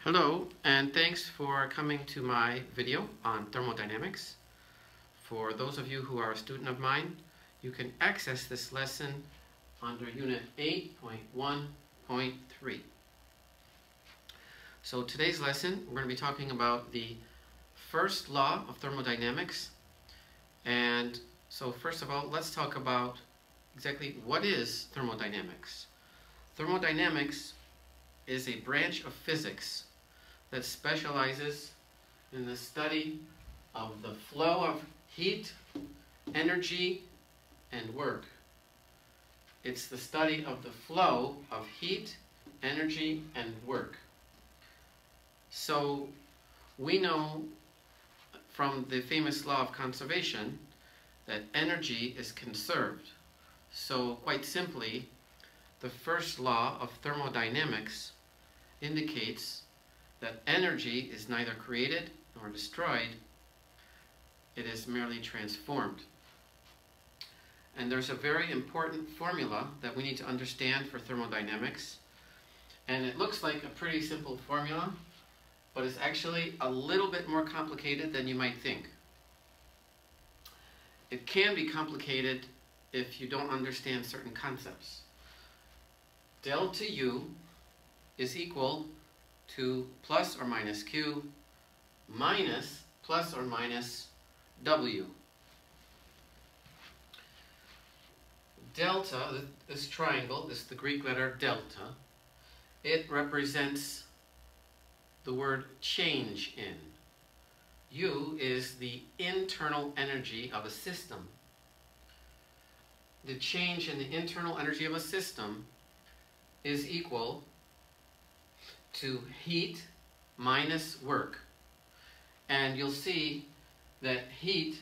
Hello, and thanks for coming to my video on thermodynamics. For those of you who are a student of mine, you can access this lesson under Unit 8.1.3. So today's lesson, we're going to be talking about the first law of thermodynamics. And so first of all, let's talk about exactly what is thermodynamics. Thermodynamics is a branch of physics that specializes in the study of the flow of heat, energy, and work. It's the study of the flow of heat, energy, and work. So we know from the famous law of conservation that energy is conserved. So quite simply, the first law of thermodynamics indicates that energy is neither created nor destroyed, it is merely transformed. And there's a very important formula that we need to understand for thermodynamics, and it looks like a pretty simple formula, but it's actually a little bit more complicated than you might think. It can be complicated if you don't understand certain concepts. Delta U is equal to plus or minus Q minus plus or minus W. Delta, this triangle, this is the Greek letter delta. It represents the word change in. U is the internal energy of a system. The change in the internal energy of a system is equal to heat minus work. And you'll see that heat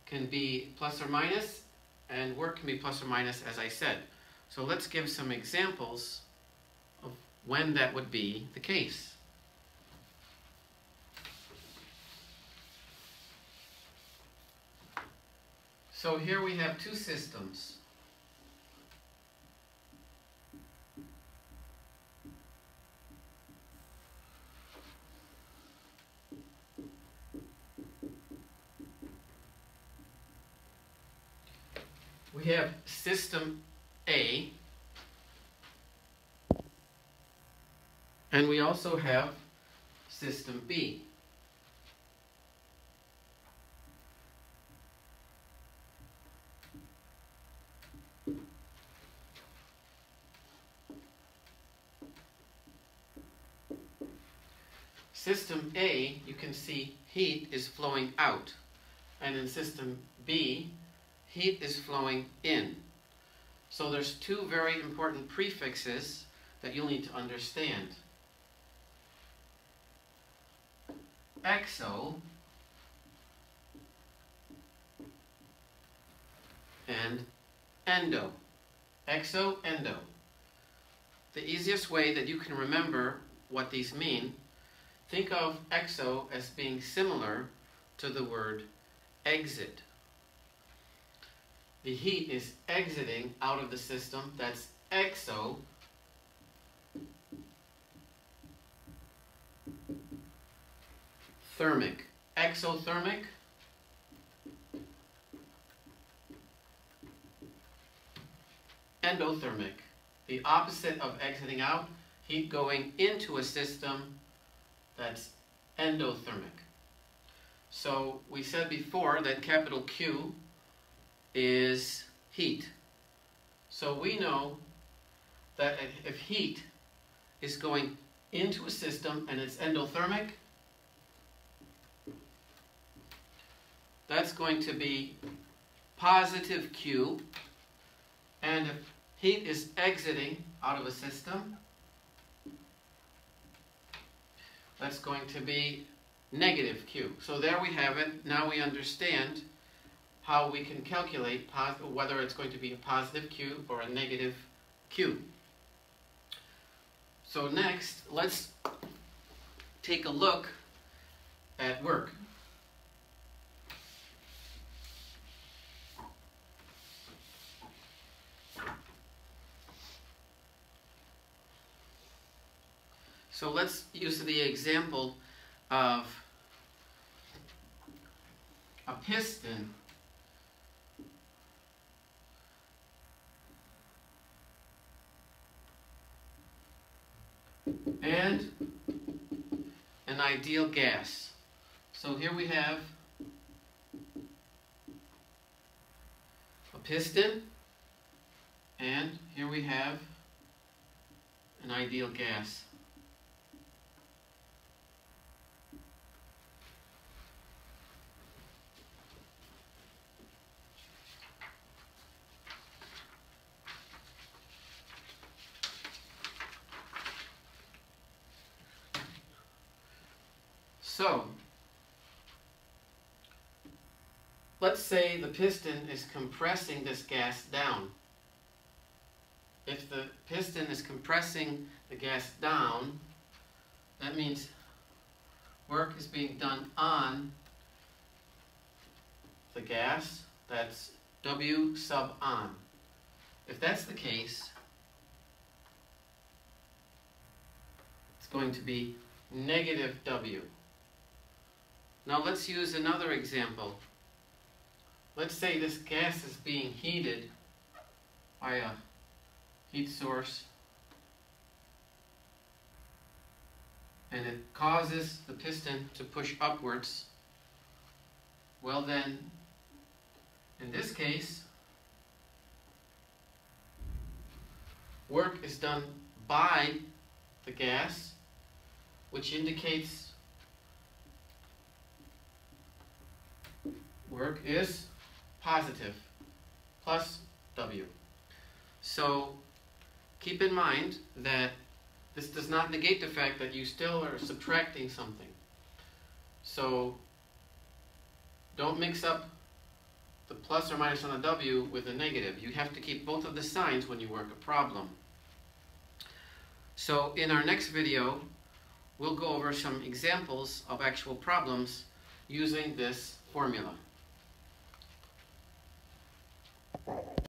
can be plus or minus, and work can be plus or minus, as I said. So let's give some examples of when that would be the case. So here we have two systems. We have system A, and we also have system B. System A, you can see heat is flowing out, and in system B, heat is flowing in. So there's two very important prefixes that you'll need to understand. Exo and endo. Exo, endo. The easiest way that you can remember what these mean, think of exo as being similar to the word exit. The heat is exiting out of the system. That's exo. Thermic. Exothermic. Endothermic. The opposite of exiting out, heat going into a system, that's endothermic. So we said before that capital Q is heat. So we know that if heat is going into a system and it's endothermic, that's going to be positive Q. And if heat is exiting out of a system, that's going to be negative Q. So there we have it. Now we understand how we can calculate whether it's going to be a positive Q or a negative Q. So next, let's take a look at work. So let's use the example of a piston and an ideal gas. So here we have a piston, and here we have an ideal gas. So, let's say the piston is compressing this gas down. If the piston is compressing the gas down, that means work is being done on the gas. That's W sub on. If that's the case, it's going to be negative W. Now let's use another example. Let's say this gas is being heated by a heat source, and it causes the piston to push upwards. Well then, in this case, work is done by the gas, which indicates work is positive, plus W. So keep in mind that this does not negate the fact that you still are subtracting something. So don't mix up the plus or minus on a W with a negative. You have to keep both of the signs when you work a problem. So in our next video, we'll go over some examples of actual problems using this formula.